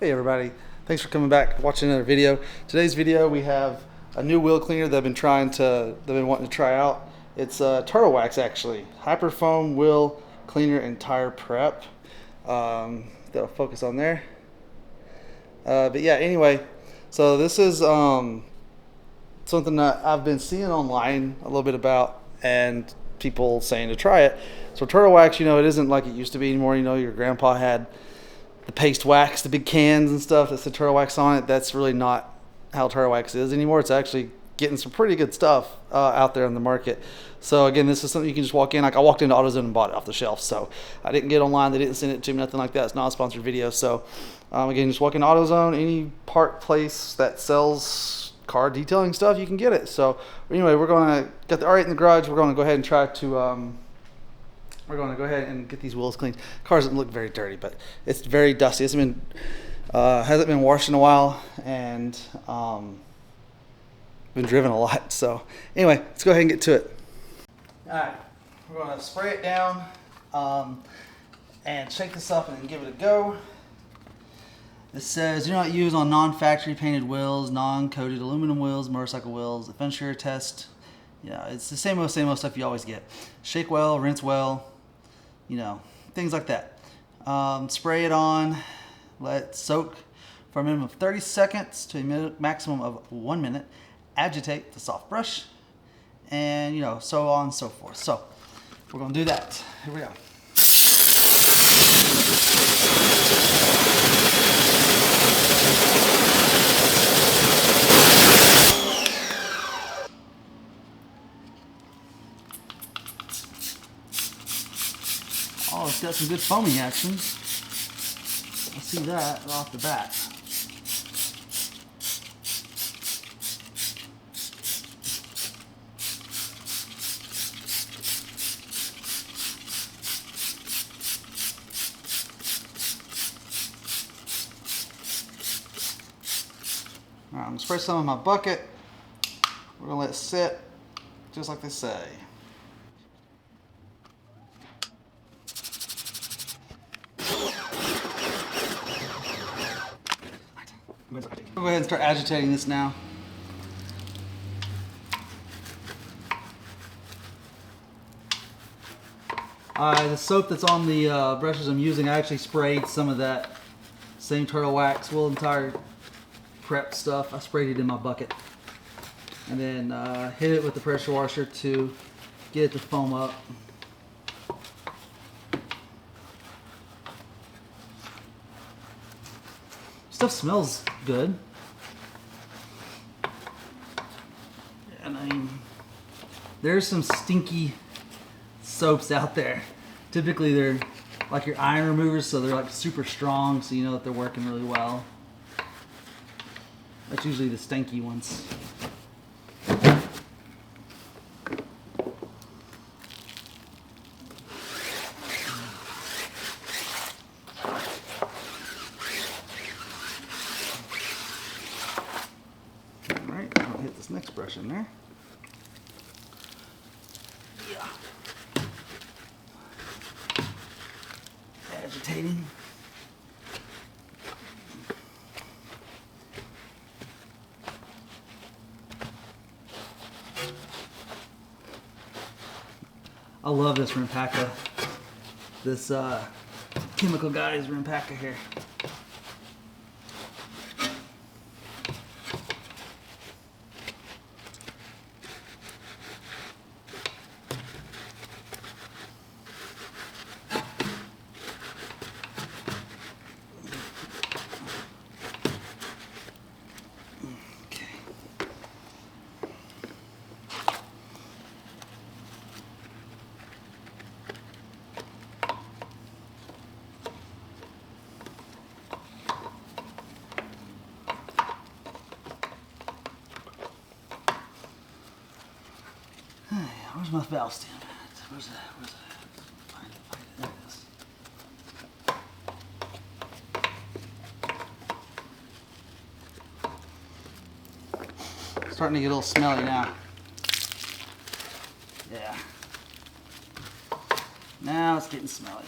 Hey everybody, thanks for coming back watching another video. Today's video we have a new wheel cleaner that they've been wanting to try out. It's Turtle Wax actually, Hyperfoam wheel cleaner and tire prep. That'll focus on there. But yeah, anyway, so this is something that I've been seeing online a little bit about and people saying to try it. So Turtle Wax, it isn't like it used to be anymore. Your grandpa had the paste wax, the big cans and stuff that's the Turtle Wax on it. That's really not how Turtle Wax is anymore. It's actually getting some pretty good stuff out there on the market. So again, this is something you can just walk in. Like I walked into AutoZone and bought it off the shelf. So I didn't get online. They didn't send it to me, nothing like that. It's not a sponsored video. So again, just walk into AutoZone, any part place that sells car detailing stuff, you can get it. So anyway, we're going to get the R8 in the garage. We're going to go ahead and try to we're going to go ahead and get these wheels cleaned. Car doesn't look very dirty, but it's very dusty. It hasn't been washed in a while, and been driven a lot. So anyway, let's go ahead and get to it. All right, we're going to spray it down and shake this up and then give it a go. This says do not use on non-factory painted wheels, non-coated aluminum wheels, motorcycle wheels. The Fensure test. Yeah, it's the same old stuff you always get. Shake well, rinse well, things like that. Spray it on, let it soak for a minimum of 30 seconds to a maximum of 1 minute. Agitate with a soft brush, and so on and so forth. So we're going to do that. Here we go. Oh, it's got some good foaming action. I see that right off the bat. All right, I'm gonna spray some in my bucket. We're gonna let it sit, just like they say. We'll go ahead and start agitating this now. The soap that's on the brushes I'm using, I actually sprayed some of that same Turtle Wax wheel and tire prep stuff. I sprayed it in my bucket. And then hit it with the pressure washer to get it to foam up. Stuff smells good. And there's some stinky soaps out there. Typically they're like your iron removers, so they're like super strong, so you know that they're working really well. That's usually the stinky ones. Alright, I'll hit this next brush in there. Yeah. Agitating. I love this Rimpaca. This Chemical Guys Rimpaca here. Where's my valve stem at? Where's that? Find it. There it is. Starting to get a little smelly now. Yeah. Now it's getting smelly.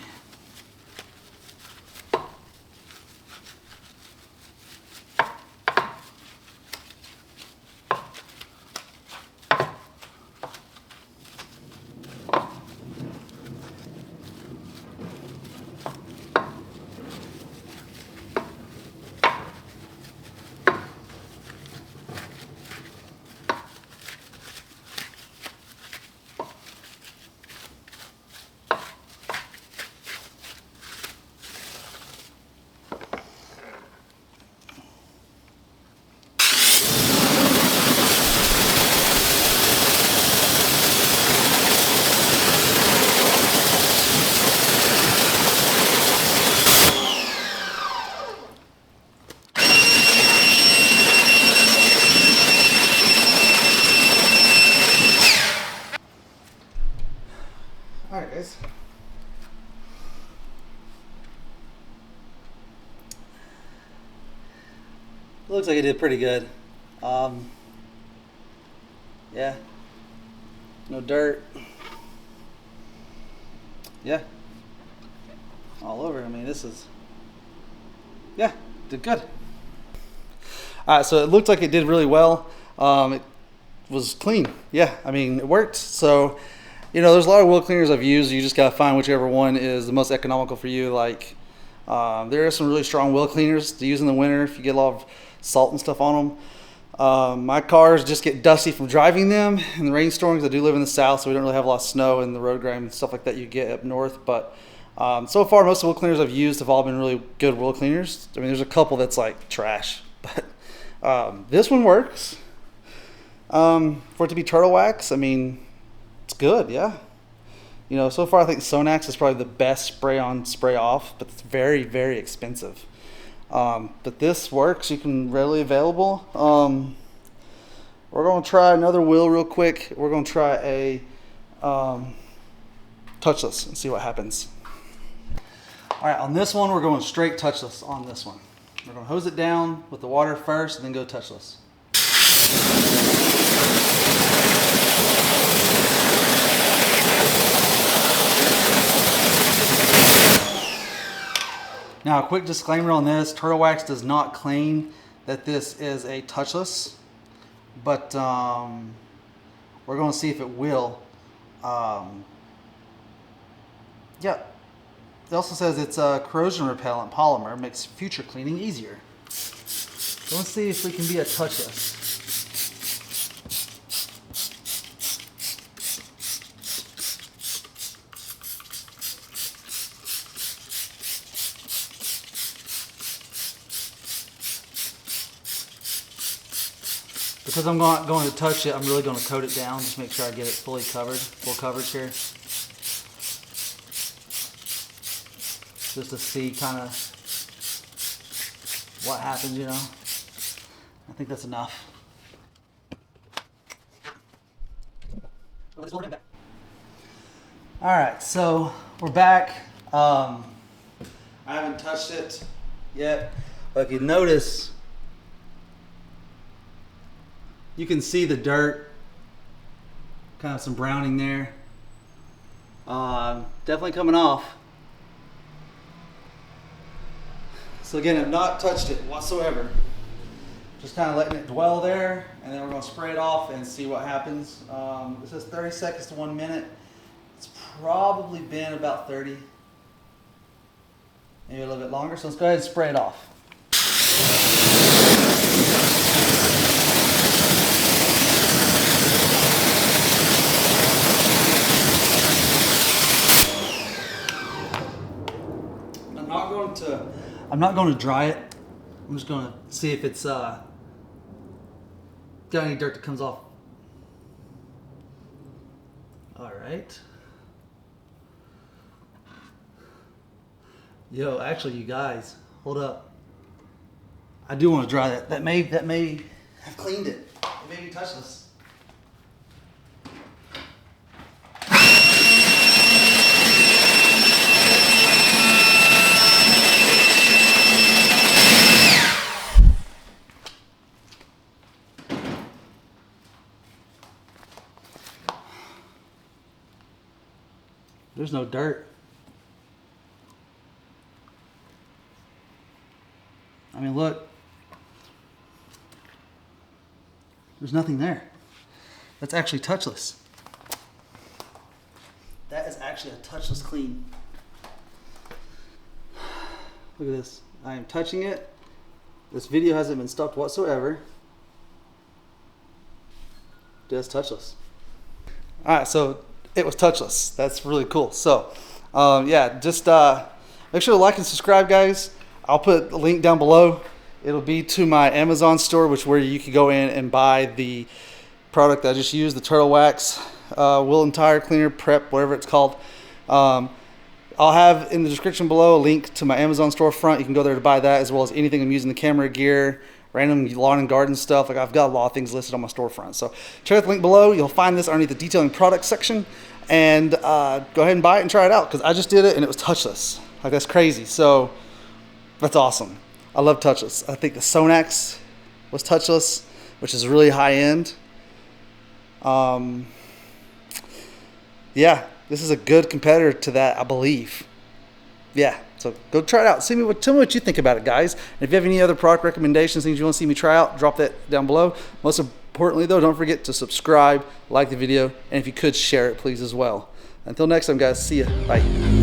It looks like it did pretty good. Yeah, no dirt. Yeah, all over. I mean, this is, yeah, did good. All right, so it looked like it did really well. It was clean. Yeah, I mean, it worked. So, you know, there's a lot of wheel cleaners I've used. You just gotta find whichever one is the most economical for you. Like, there are some really strong wheel cleaners to use in the winter if you get a lot of salt and stuff on them. My cars just get dusty from driving them in the rainstorms. I do live in the south, so we don't really have a lot of snow and the road grime and stuff like that you get up north. But so far, most of the wheel cleaners I've used have all been really good wheel cleaners. I mean, there's a couple that's like trash, but this one works. For it to be turtle wax, I mean, it's good, yeah. You know, so far I think Sonax is probably the best spray on, spray off, but it's very, very expensive. But this works. You can readily available. We're going to try another wheel real quick. We're going to try a touchless and see what happens. All right, on this one, we're going straight touchless on this one. We're going to hose it down with the water first and then go touchless. Now, a quick disclaimer on this, Turtle Wax does not claim that this is a touchless, but we're going to see if it will. Yeah, it also says it's a corrosion repellent polymer, makes future cleaning easier. So let's see if we can be a touchless. Because I'm not going to touch it, I'm really going to coat it down, just make sure I get it fully covered, full coverage here. Just to see kind of what happens, you know. I think that's enough. Alright, so we're back. I haven't touched it yet, but if you notice, you can see the dirt, kind of some browning there. Definitely coming off. So again, I've not touched it whatsoever. Just kind of letting it dwell there, and then we're going to spray it off and see what happens. It says 30 seconds to 1 minute. It's probably been about 30, maybe a little bit longer. So let's go ahead and spray it off. I'm not going to dry it. I'm just going to see if it's got any dirt that comes off. All right. Yo, actually, you guys, hold up. I do want to dry that. That may have cleaned it. It may be touchless. There's no dirt. I mean, look. There's nothing there. That's actually touchless. That is actually a touchless clean. Look at this. I am touching it. This video hasn't been stopped whatsoever. Just touchless. All right, so it was touchless. That's really cool. So, yeah, just make sure to like and subscribe, guys. I'll put a link down below. It'll be to my Amazon store, which where you can go in and buy the product I just used, the Turtle Wax wheel and tire cleaner prep, whatever it's called. I'll have in the description below a link to my Amazon storefront. You can go there to buy that, as well as anything I'm using, the camera gear, random lawn and garden stuff. Like, I've got a lot of things listed on my storefront. So check out the link below. You'll find this underneath the detailing products section, and go ahead and buy it and try it out, because I just did it and it was touchless. Like, that's crazy. So that's awesome. I love touchless. I think the Sonax was Touchless, which is really high end. Yeah, this is a good competitor to that, I believe. Yeah, so go try it out. Tell me what you think about it, guys. And if you have any other product recommendations, things you want to see me try out, drop that down below. Most importantly, though, don't forget to subscribe, like the video, and if you could, share it, please, as well. Until next time, guys, see ya. Bye.